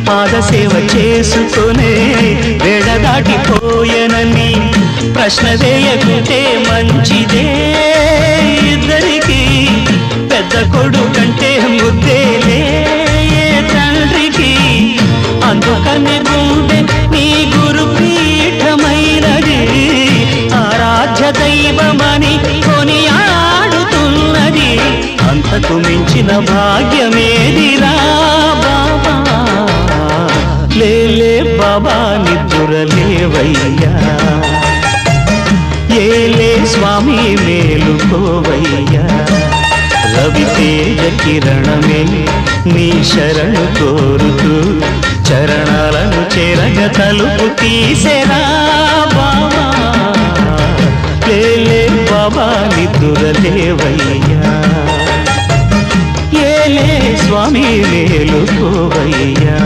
పాదసేవ చేసుకునే వేళ దాటిపోయెనని ప్రశ్న వేయకుంటే మంచిదే. ఇద్దరికి పెద్ద కొడుకంటే ముద్దేలే తండ్రికి. అందుకని గుండె నీ గురుపీఠమైనది, ఆరాధ్య దైవమని కొనియాడుతున్నది. అంతకు మించిన భాగ్యమేదిరా బాబా. లేలే బాబా నిద్దురలేవయ్యా, ఏలే స్వామి మేలుకోవయ్యా. రవితేజ కిరణమే నీ శరణు కోరుతూ చరణాలను చెరగ తలుపు తీసెరా బాబా. లేలే బాబా నిద్దురలేవయ్యా, ఏలే స్వామి మేలుకోవయ్యా.